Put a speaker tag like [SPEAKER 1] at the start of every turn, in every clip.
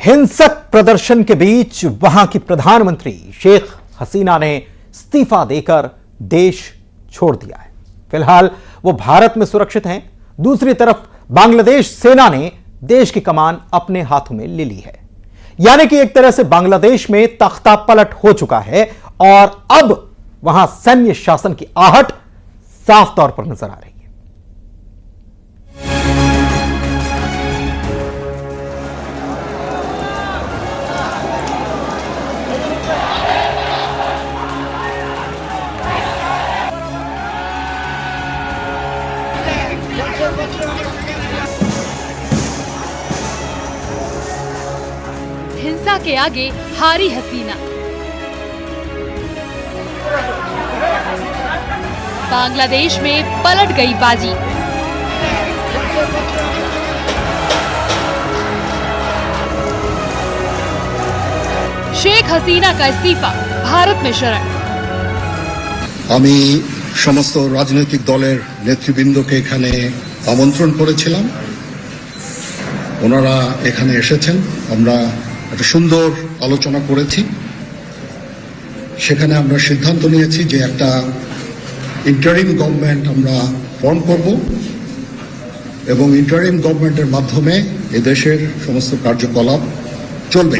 [SPEAKER 1] हिंसक प्रदर्शन के बीच वहां की प्रधानमंत्री शेख हसीना ने इस्तीफा देकर देश छोड़ दिया है। फिलहाल वो भारत में सुरक्षित हैं। दूसरी तरफ बांग्लादेश सेना ने देश की कमान अपने हाथों में ले ली है। यानी कि एक तरह से बांग्लादेश में तख्ता पलट हो चुका है और अब वहां सैन्य शासन की आहट साफ तौर पर नजर आ रही है।
[SPEAKER 2] हिंसा के आगे हारी हसीना। बांग्लादेश में पलट गई बाजी। शेख हसीना का इस्तीफा भारत में शरण।
[SPEAKER 3] আমি সমস্ত রাজনৈতিক দলের নেতৃবৃন্দকে এখানে আমন্ত্রণ করেছিলাম। ওনারা এখানে এসেছেন। আমরা একটা সুন্দর আলোচনা করেছি। সেখানে আমরা সিদ্ধান্ত নিয়েছি যে একটা ইন্টারিম গভর্নমেন্ট আমরা ফর্ম করব এবং ইন্টারিম গভর্নমেন্টের মাধ্যমে এই দেশের সমস্ত কার্যকলাপ চলবে।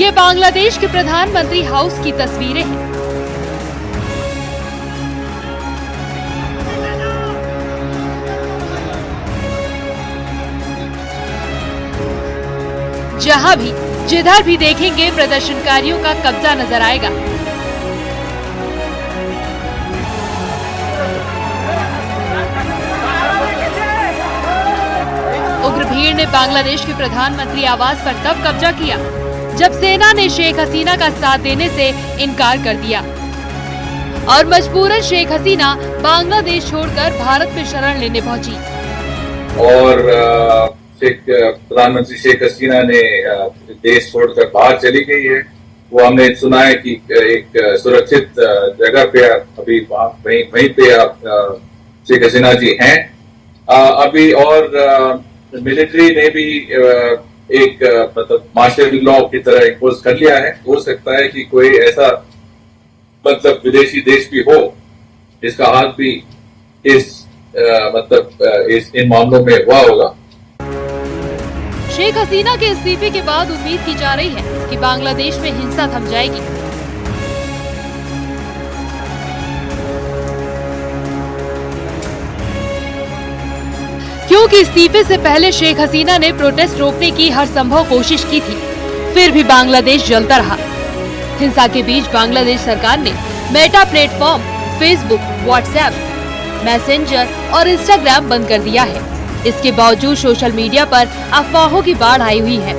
[SPEAKER 2] ये बांग्लादेश के प्रधानमंत्री हाउस की तस्वीरें हैं। जहां भी जिधर भी देखेंगे प्रदर्शनकारियों का कब्जा नजर आएगा। उग्र भीड़ ने बांग्लादेश के प्रधानमंत्री आवास पर तब कब्जा किया जब सेना ने शेख हसीना का साथ देने से इनकार कर दिया और मजबूरन शेख हसीना बांग्लादेश छोड़कर भारत में शरण लेने पहुंची।
[SPEAKER 4] और प्रधानमंत्री शेख हसीना ने देश छोड़कर बाहर चली गई है। वो हमने सुना है कि एक सुरक्षित जगह पे अभी वहीं पे शेख हसीना जी हैं अभी। और मिलिट्री ने भी एक मतलब मार्शल लॉ की तरह इम्पोज कर लिया है। हो सकता है कि कोई ऐसा मतलब विदेशी देश भी हो जिसका हाथ भी इस इन मामलों में हुआ होगा।
[SPEAKER 2] शेख हसीना के इस्तीफे के बाद उम्मीद की जा रही है कि बांग्लादेश में हिंसा थम जाएगी। क्योंकि इस्तीफे से पहले शेख हसीना ने प्रोटेस्ट रोकने की हर संभव कोशिश की थी, फिर भी बांग्लादेश जलता रहा। हिंसा के बीच बांग्लादेश सरकार ने Meta platform, Facebook, WhatsApp, messenger और इंस्टाग्राम बंद कर दिया है। इसके बावजूद सोशल मीडिया पर अफवाहों की बाढ़ आई हुई है।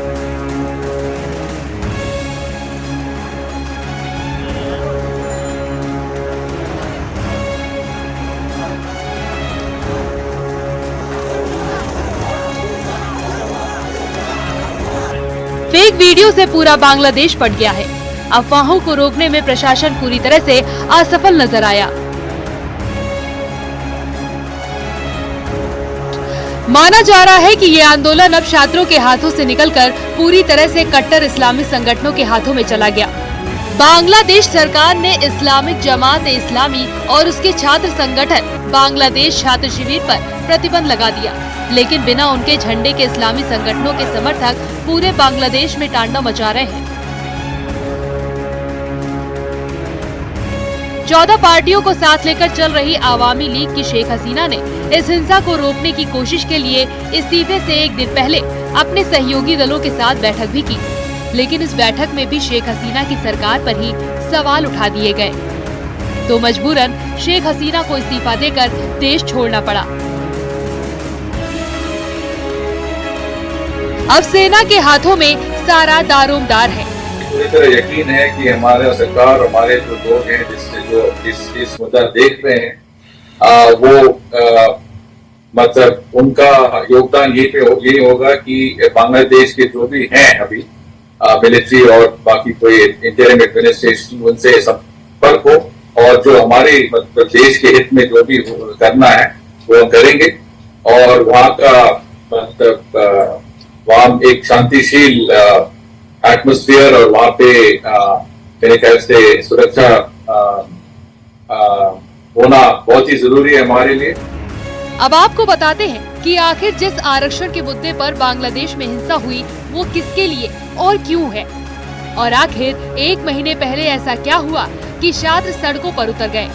[SPEAKER 2] फेक वीडियो से पूरा बांग्लादेश पट गया है। अफवाहों को रोकने में प्रशासन पूरी तरह से असफल नजर आया। माना जा रहा है कि ये आंदोलन अब छात्रों के हाथों से निकलकर पूरी तरह से कट्टर इस्लामी संगठनों के हाथों में चला गया। बांग्लादेश सरकार ने इस्लामिक जमात इस्लामी और उसके छात्र संगठन बांग्लादेश छात्र शिविर पर प्रतिबंध लगा दिया, लेकिन बिना उनके झंडे के इस्लामी संगठनों के समर्थक पूरे बांग्लादेश में तांडव मचा रहे हैं। 14 पार्टियों को साथ लेकर चल रही आवामी लीग की शेख हसीना ने इस हिंसा को रोकने की कोशिश के लिए इस्तीफे से एक दिन पहले अपने सहयोगी दलों के साथ बैठक भी की, लेकिन इस बैठक में भी शेख हसीना की सरकार पर ही सवाल उठा दिए गए, तो मजबूरन शेख हसीना को इस्तीफा देकर देश छोड़ना पड़ा। अब सेना के हाथों में सारा दारोमदार है।
[SPEAKER 4] पूरी तरह यकीन है कि हमारा सरकार, हमारे जो लोग हैं जिससे जो इस मुद्दा देख रहे हैं वो मतलब उनका योगदान ये होगा कि बांग्लादेश के जो भी हैं अभी मिलिट्री और बाकी कोई इंटरिम एडमिनिस्ट्रेशन उनसे संपर्क हो और जो हमारे मतलब देश के हित में जो भी करना है वो हम करेंगे। और वहाँ का मतलब वहाँ एक शांतिशील एटमॉस्फेयर और वहाँ पे मेरे ख्याल से सुरक्षा होना बहुत ही जरूरी है हमारे लिए।
[SPEAKER 2] अब आपको बताते हैं कि आखिर जिस आरक्षण के मुद्दे पर बांग्लादेश में हिंसा हुई वो किसके लिए और क्यों है, और आखिर एक महीने पहले ऐसा क्या हुआ कि छात्र सड़कों पर उतर गए।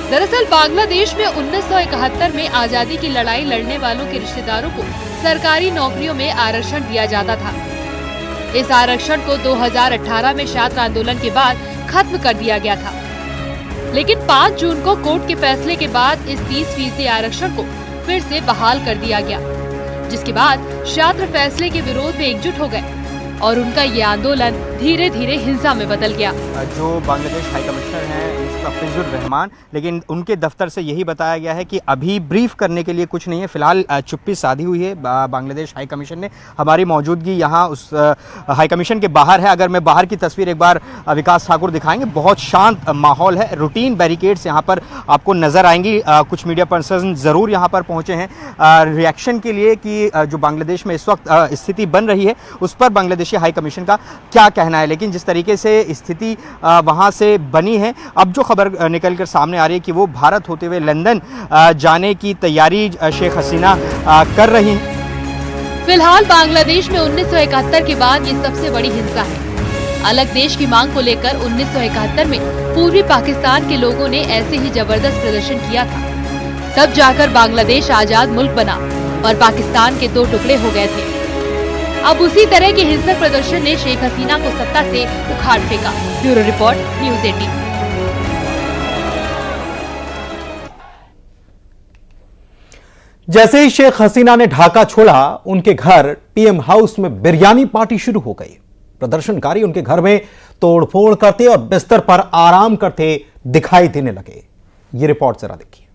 [SPEAKER 2] दरअसल बांग्लादेश में 1971 में आजादी की लड़ाई लड़ने वालों के रिश्तेदारों को सरकारी नौकरियों में आरक्षण दिया जाता था। इस आरक्षण को 2018 में छात्र आंदोलन के बाद खत्म कर दिया गया था, लेकिन 5 जून को कोर्ट के फैसले के बाद इस 30% आरक्षण को फिर से बहाल कर दिया गया, जिसके बाद छात्र फैसले के विरोध में एकजुट हो गए और उनका ये आंदोलन धीरे धीरे हिंसा में बदल गया।
[SPEAKER 5] जो बांग्लादेश हाई कमिश्नर हैं मुस्तफिजुर रहमान, लेकिन उनके दफ्तर से यही बताया गया है कि अभी ब्रीफ करने के लिए कुछ नहीं है। फिलहाल चुप्पी साधी हुई है बांग्लादेश हाई कमीशन ने। हमारी मौजूदगी यहाँ उस हाई कमीशन के बाहर है। अगर मैं बाहर की तस्वीर एक बार विकास ठाकुर दिखाएंगे, बहुत शांत माहौल है। रूटीन बैरिकेड्स यहाँ पर आपको नजर आएंगी। कुछ मीडिया पर्सन ज़रूर यहाँ पर पहुँचे हैं रिएक्शन के लिए कि जो बांग्लादेश में इस वक्त स्थिति बन रही है उस पर बांग्लादेशी हाई कमीशन का क्या कहना है। लेकिन जिस तरीके से स्थिति वहाँ से बनी है, अब जो खबर निकल कर सामने आ रही है कि वो भारत होते हुए लंदन जाने की तैयारी शेख हसीना कर रही हैं।
[SPEAKER 2] फिलहाल बांग्लादेश में 1971 के बाद ये सबसे बड़ी हिंसा है। अलग देश की मांग को लेकर 1971 में पूर्वी पाकिस्तान के लोगों ने ऐसे ही जबरदस्त प्रदर्शन किया था। तब जाकर बांग्लादेश आजाद मुल्क बना और पाकिस्तान के 2 टुकड़े हो गए थे। अब उसी तरह के हिंसक प्रदर्शन ने शेख हसीना को सत्ता से उखाड़ फेंका। Bureau report, news 18।
[SPEAKER 1] जैसे ही शेख हसीना ने ढाका छोड़ा, उनके घर पीएम हाउस में बिरयानी पार्टी शुरू हो गई। प्रदर्शनकारी उनके घर में तोड़फोड़ करते और बिस्तर पर आराम करते दिखाई देने लगे। ये रिपोर्ट जरा देखिए।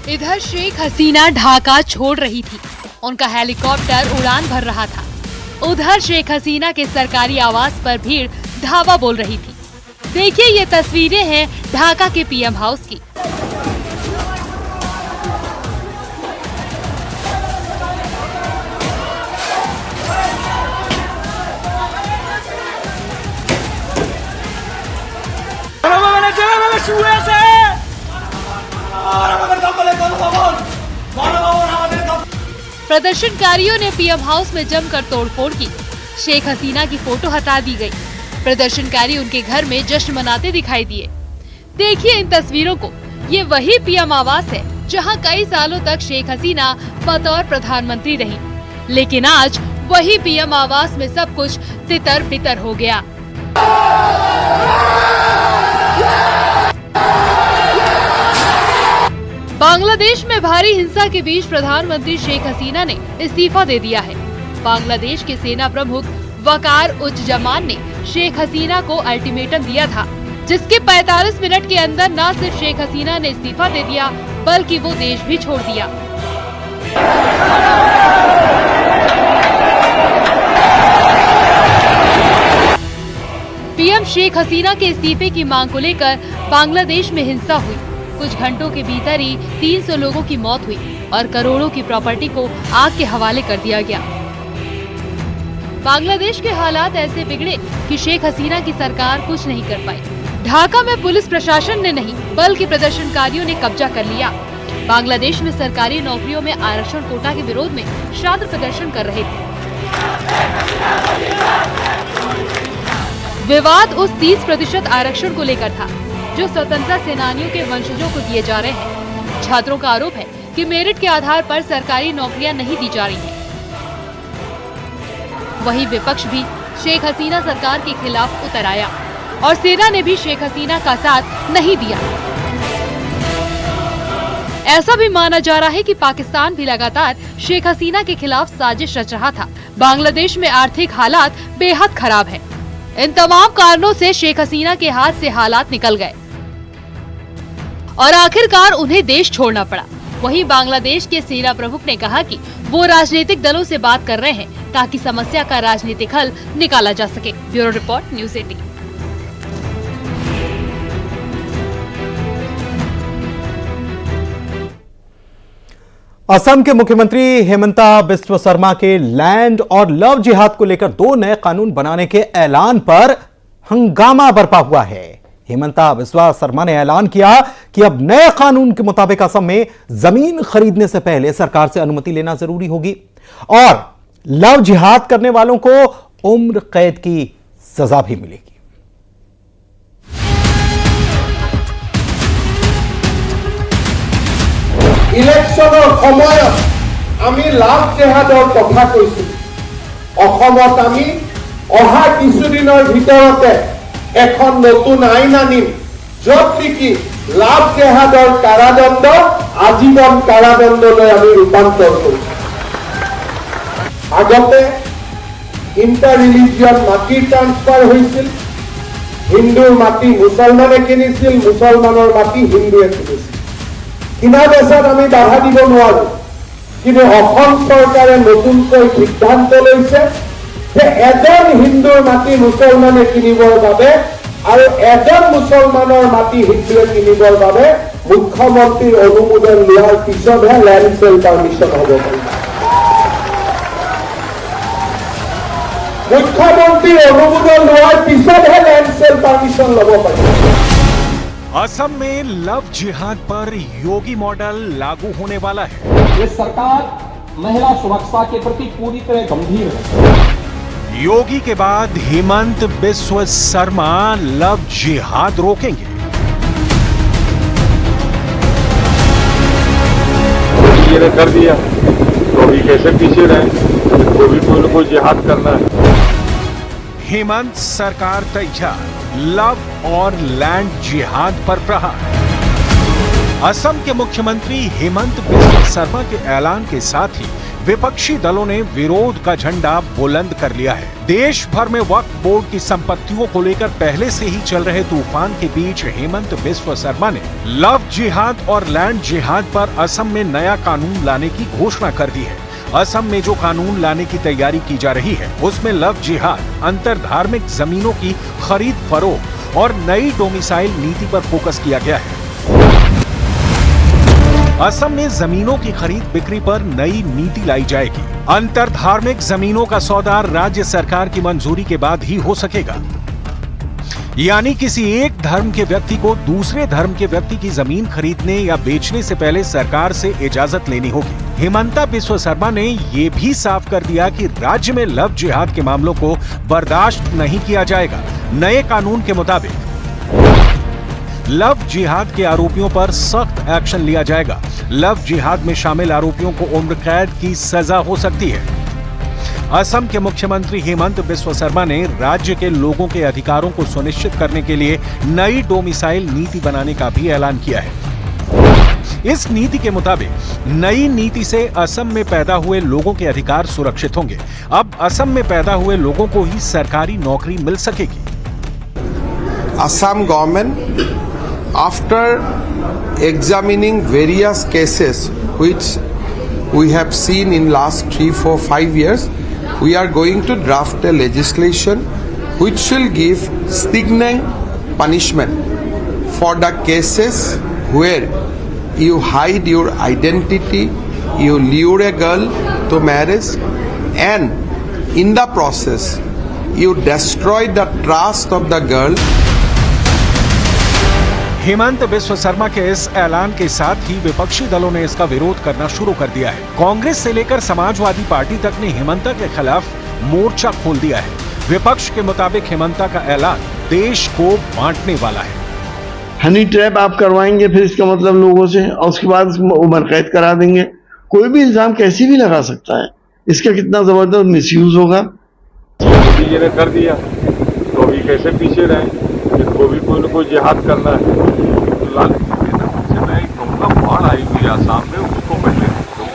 [SPEAKER 2] इधर शेख हसीना ढाका छोड़ रही थी, उनका हेलीकॉप्टर उड़ान भर रहा था। उधर शेख हसीना के सरकारी आवास पर भीड़ धावा बोल रही थी। देखिए ये तस्वीरें हैं ढाका के पीएम हाउस की। प्रदर्शनकारियों ने पीएम हाउस में जमकर तोड़फोड़ की। शेख हसीना की फोटो हटा दी गई। प्रदर्शनकारी उनके घर में जश्न मनाते दिखाई दिए। देखिए इन तस्वीरों को। ये वही पीएम आवास है जहां कई सालों तक शेख हसीना बतौर प्रधानमंत्री रही, लेकिन आज वही पीएम आवास में सब कुछ तितर बितर हो गया। बांग्लादेश में भारी हिंसा के बीच प्रधानमंत्री शेख हसीना ने इस्तीफा दे दिया है। बांग्लादेश के सेना प्रमुख वकार उज़्ज़मान ने शेख हसीना को अल्टीमेटम दिया था, जिसके 45 मिनट के अंदर न सिर्फ शेख हसीना ने इस्तीफा दे दिया बल्कि वो देश भी छोड़ दिया। पीएम शेख हसीना के इस्तीफे की मांग को लेकर बांग्लादेश में हिंसा हुई। कुछ घंटों के भीतर ही 300 लोगों की मौत हुई और करोड़ों की प्रॉपर्टी को आग के हवाले कर दिया गया। बांग्लादेश के हालात ऐसे बिगड़े कि शेख हसीना की सरकार कुछ नहीं कर पाई। ढाका में पुलिस प्रशासन ने नहीं बल्कि प्रदर्शनकारियों ने कब्जा कर लिया। बांग्लादेश में सरकारी नौकरियों में आरक्षण कोटा के विरोध में छात्र प्रदर्शन कर रहे थे। विवाद उस 30% आरक्षण को लेकर था जो स्वतंत्रता सेनानियों के वंशजों को दिए जा रहे हैं। छात्रों का आरोप है कि मेरिट के आधार पर सरकारी नौकरियां नहीं दी जा रही हैं। वहीं विपक्ष भी शेख हसीना सरकार के खिलाफ उतर आया और सेना ने भी शेख हसीना का साथ नहीं दिया। ऐसा भी माना जा रहा है कि पाकिस्तान भी लगातार शेख हसीना के खिलाफ साजिश रच रहा था। बांग्लादेश में आर्थिक हालात बेहद खराब है। इन तमाम कारणों से शेख हसीना के हाथ से हालात निकल गए। और आखिरकार उन्हें देश छोड़ना पड़ा। वहीं बांग्लादेश के सेना प्रमुख ने कहा कि वो राजनीतिक दलों से बात कर रहे हैं ताकि समस्या का राजनीतिक हल निकाला जा सके। Bureau report, news 18।
[SPEAKER 1] असम के मुख्यमंत्री हेमंता बिस्वा शर्मा के लैंड और लव जिहाद को लेकर 2 नए कानून बनाने के ऐलान पर हंगामा बरपा हुआ है। हेमंता बिस्वा शर्मा ने ऐलान किया कि अब नए कानून के मुताबिक असम में जमीन खरीदने से पहले सरकार से अनुमति लेना जरूरी होगी और लव जिहाद करने वालों को उम्र कैद की सजा भी मिलेगी।
[SPEAKER 6] ইলেকশনৰ সময়ত আমি লাভ জেহাদৰ কথা কৈছো। অসমত আমি অহা কিছুদিনৰ ভিতৰতে এখন নতুন আইন আনিম য'ত নেকি লাভ জেহাদৰ কাৰাদণ্ড আজীৱন কাৰাদণ্ডলৈ আমি ৰূপান্তৰ কৰিম। আগতে ইণ্টাৰ ৰিলিজিয়ন মাটিৰ ট্ৰান্সফাৰ হৈছিল। হিন্দুৰ মাটি মুছলমানে কিনিছিল, মুছলমানৰ মাটি হিন্দুৱে কিনিছিল। কিনা বেচাত আমি বাধা দিব নোৱাৰো, কিন্তু অসম চৰকাৰে নতুনকৈ সিদ্ধান্ত লৈছে যে এজন হিন্দুৰ মাটি মুছলমানে কিনিবৰ বাবে আৰু এজন মুছলমানৰ মাটি হিন্দুৱে কিনিবৰ বাবে মুখ্যমন্ত্ৰীৰ অনুমোদন লোৱাৰ পিছতহে লেণ্ড চেল পাৰ্মিশ্যন হ'ব পাৰিব। মুখ্যমন্ত্ৰীৰ অনুমোদন লোৱাৰ পিছতহে লেণ্ড চেল পাৰ্মিশ্যন ল'ব পাৰিব।
[SPEAKER 7] असम में लव जिहाद पर योगी मॉडल लागू होने वाला है।
[SPEAKER 6] ये सरकार महिला सुरक्षा के प्रति पूरी तरह गंभीर है।
[SPEAKER 7] योगी के बाद हेमंत बिस्वा शर्मा लव जिहाद रोकेंगे।
[SPEAKER 8] ये ने कर दिया तो अभी कैसे पीछे रहे, तो भी कोई न कोई जिहाद करना है।
[SPEAKER 7] हेमंत सरकार तैयार, लव और लैंड जिहाद पर प्रहार। असम के मुख्यमंत्री हेमंत बिस्वा शर्मा के ऐलान के साथ ही विपक्षी दलों ने विरोध का झंडा बुलंद कर लिया है। देश भर में वक्फ बोर्ड की संपत्तियों को लेकर पहले से ही चल रहे तूफान के बीच हेमंत बिस्वा शर्मा ने लव जिहाद और लैंड जिहाद पर असम में नया कानून लाने की घोषणा कर दी है। असम में जो कानून लाने की तैयारी की जा रही है उसमें लव जिहाद, अंतर धार्मिक जमीनों की खरीद फरोख्त और नई डोमिसाइल नीति पर फोकस किया गया है। असम में जमीनों की खरीद बिक्री पर नई नीति लाई जाएगी। अंतर धार्मिक जमीनों का सौदा राज्य सरकार की मंजूरी के बाद ही हो सकेगा, यानी किसी एक धर्म के व्यक्ति को दूसरे धर्म के व्यक्ति की जमीन खरीदने या बेचने से पहले सरकार से इजाजत लेनी होगी। हेमंता बिस्वा शर्मा ने ये भी साफ कर दिया कि राज्य में लव जिहाद के मामलों को बर्दाश्त नहीं किया जाएगा। नए कानून के मुताबिक लव जिहाद के आरोपियों पर सख्त एक्शन लिया जाएगा। लव जिहाद में शामिल आरोपियों को उम्र कैद की सजा हो सकती है। असम के मुख्यमंत्री हेमंत बिस्वा शर्मा ने राज्य के लोगों के अधिकारों को सुनिश्चित करने के लिए नई डोमिसाइल नीति बनाने का भी ऐलान किया है। इस नीति के मुताबिक नई नीति से असम में पैदा हुए लोगों के अधिकार सुरक्षित होंगे। अब असम में पैदा हुए लोगों को ही सरकारी नौकरी मिल सकेगी।
[SPEAKER 9] Assam government, after examining various cases which we have seen in last 3, 4, 5 years, we are going to draft a legislation which will give stinging punishment for the cases where you hide your identity, you lure a girl to marriage, and in the process you destroy the trust of the girl.
[SPEAKER 7] Hemant Biswa Sharma के इस ऐलान के साथ ही विपक्षी दलों ने इसका विरोध करना शुरू कर दिया है। कांग्रेस से लेकर समाजवादी पार्टी तक ने हेमंता के खिलाफ मोर्चा खोल दिया है। विपक्ष के मुताबिक हेमंता का ऐलान देश को बांटने वाला है।
[SPEAKER 10] हनी ट्रैप आप करवाएंगे फिर इसका मतलब लोगों से, और उसके बाद उम्र कैद करा देंगे। कोई भी इल्जाम कैसे भी लगा सकता है, इसका कितना जबरदस्त मिसयूज होगा।
[SPEAKER 8] ये ने कर दिया तो अभी कैसे पीछे रहे, इनको भी कोई न कोई जिहाद करना है। तो मैं कहूँगा बाढ़ आई हुई आसाम में, उसको पहले निपटो।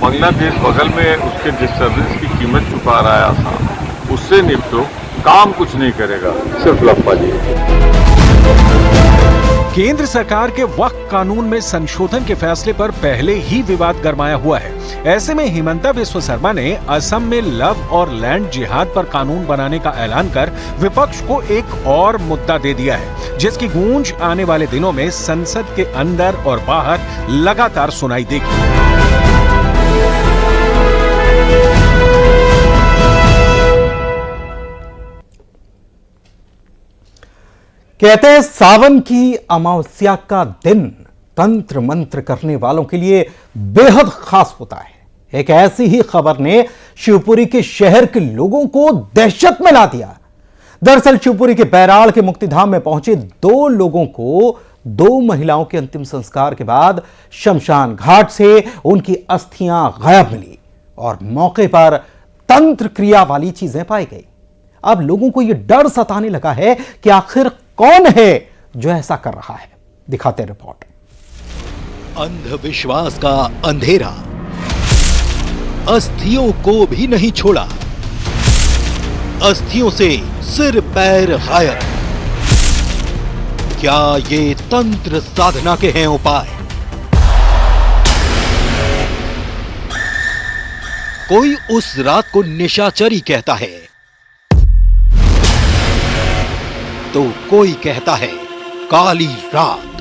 [SPEAKER 8] बांग्लादेश बगल में उसके डिस्टर्बेंस की कीमत चुका रहा है आसाम, उससे निपटो। काम कुछ नहीं करेगा, सिर्फ लफाजी।
[SPEAKER 7] केंद्र सरकार के वक्फ कानून में संशोधन के फैसले पर पहले ही विवाद गरमाया हुआ है। ऐसे में हिमंता बिस्वा शर्मा ने असम में लव और लैंड जिहाद पर कानून बनाने का ऐलान कर विपक्ष को एक और मुद्दा दे दिया है, जिसकी गूंज आने वाले दिनों में संसद के अंदर और बाहर लगातार सुनाई देगी।
[SPEAKER 1] कहते हैं सावन की अमावस्या का दिन तंत्र मंत्र करने वालों के लिए बेहद खास होता है। एक ऐसी ही खबर ने शिवपुरी के शहर के लोगों को दहशत में ला दिया। दरअसल शिवपुरी के बैराड़ के मुक्तिधाम में पहुंचे 2 लोगों को 2 महिलाओं के अंतिम संस्कार के बाद शमशान घाट से उनकी अस्थियां गायब मिली और मौके पर तंत्र क्रिया वाली चीजें पाई गई। अब लोगों को यह डर सताने लगा है कि आखिर कौन है जो ऐसा कर रहा है। दिखाते रिपोर्ट।
[SPEAKER 11] अंधविश्वास का अंधेरा अस्थियों को भी नहीं छोड़ा। अस्थियों से सिर पैर गायब। क्या ये तंत्र साधना के हैं उपाय? कोई उस रात को निशाचरी कहता है तो कोई कहता है काली रात।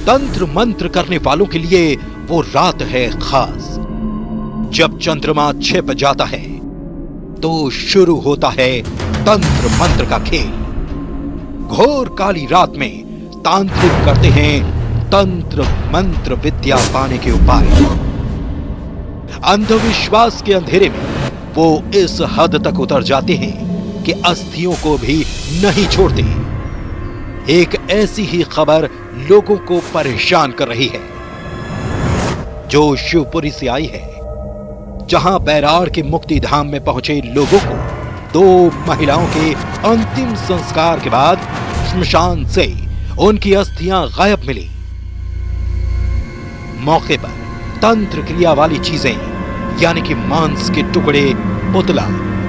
[SPEAKER 11] तंत्र मंत्र करने वालों के लिए वो रात है खास। जब चंद्रमा छिप जाता है तो शुरू होता है तंत्र मंत्र का खेल। घोर काली रात में तांत्रिक करते हैं तंत्र मंत्र विद्या पाने के उपाय। अंधविश्वास के अंधेरे में वो इस हद तक उतर जाते हैं कि अस्थियों को भी नहीं छोड़ते। एक ऐसी ही खबर लोगों को परेशान कर रही है जो शिवपुरी से आई है, जहां बैराड़ के मुक्तिधाम में पहुंचे लोगों को 2 महिलाओं के अंतिम संस्कार के बाद श्मशान से उनकी अस्थियां गायब मिली। मौके पर तंत्र क्रिया वाली चीजें यानी कि मांस के टुकड़े, पुतला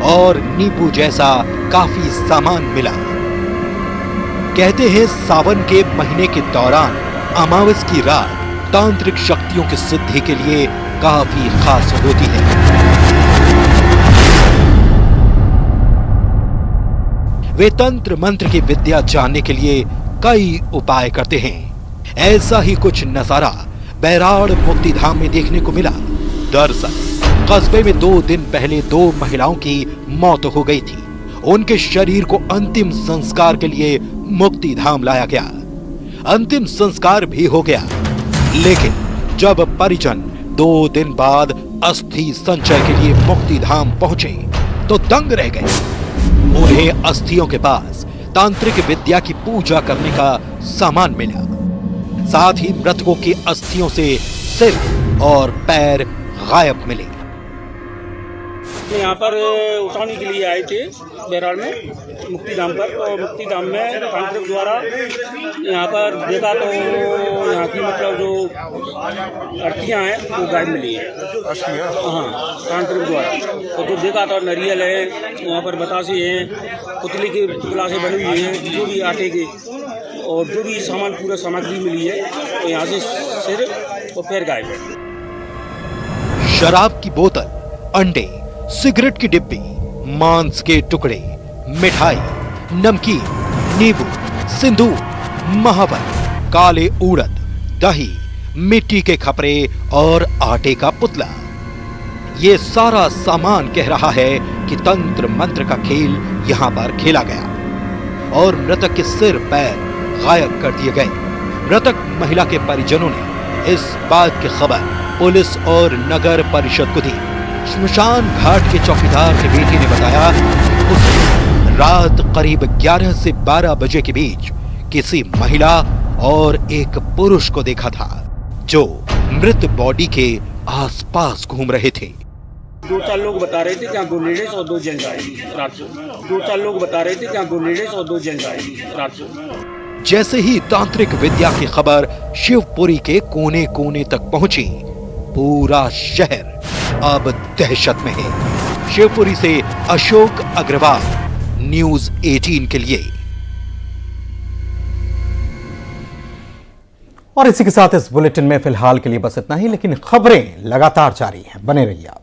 [SPEAKER 11] और नींबू जैसा काफी सामान मिला। कहते हैं सावन के महीने के दौरान अमावस की रात तांत्रिक शक्तियों की सिद्धि के लिए काफी खास होती है। वे तंत्र मंत्र की विद्या जानने के लिए कई उपाय करते हैं। ऐसा ही कुछ नजारा बैराड़ मुक्तिधाम में देखने को मिला। दरअसल कस्बे में 2 दिन पहले 2 महिलाओं की मौत हो गई थी। उनके शरीर को अंतिम संस्कार के लिए मुक्तिधाम लाया गया। अंतिम संस्कार भी हो गया, लेकिन जब परिजन 2 दिन बाद अस्थि संचय के लिए मुक्तिधाम पहुंचे तो दंग रह गए। उन्हें अस्थियों के पास तांत्रिक विद्या की पूजा करने का सामान मिला। साथ ही मृतकों की अस्थियों से सिर और पैर गायब मिले।
[SPEAKER 12] यहाँ पर उठाने के लिए आए थे बैराड़ में मुक्तिधाम पर। तो मुक्तिधाम में तांत्रिक द्वारा यहाँ पर देखा तो यहाँ की मतलब जो अर्थियाँ हैं वो गायब मिली है। हाँ, तांत्रिक द्वारा तो जो देखा तो नारियल है, वहाँ पर बतासे हैं, पुतली की पुतला से बनी हुई है, जो भी आटे की और जो भी सामान पूरा सामग्री मिली है, तो यहाँ से सिर और पैर गायब है।
[SPEAKER 11] शराब की बोतल, अंडे, सिगरेट की डिब्बी, मांस के टुकड़े, मिठाई, नमकीन, नींबू, सिंदूर, महावर, काले उड़द, दही, मिट्टी के खपरे और आटे का पुतला। ये सारा सामान कह रहा है कि तंत्र मंत्र का खेल यहाँ पर खेला गया और मृतक के सिर पैर गायब कर दिए गए। मृतक महिला के परिजनों ने इस बात की खबर पुलिस और नगर परिषद को दी। श्मशान घाट के चौकीदार के बेटे ने बताया उसने रात करीब 11 से 12 बजे के बीच किसी महिला और एक पुरुष को देखा था जो मृत बॉडी के आसपास घूम रहे थे।
[SPEAKER 12] 2-4 लोग बता रहे थे कि 2 लेडीज और 2 जेंट्स आए रात को। 2-4 लोग बता रहे थे कि 2 लेडीज और 2 जेंट्स आए रात को।
[SPEAKER 11] जैसे ही तांत्रिक विद्या की खबर शिवपुरी के कोने कोने तक पहुंची, पूरा शहर अब दहशत में है। शिवपुरी से अशोक अग्रवाल, न्यूज 18 के लिए।
[SPEAKER 1] और इसी के साथ इस बुलेटिन में फिलहाल के लिए बस इतना ही, लेकिन खबरें लगातार जारी हैं, बने रहिए आप।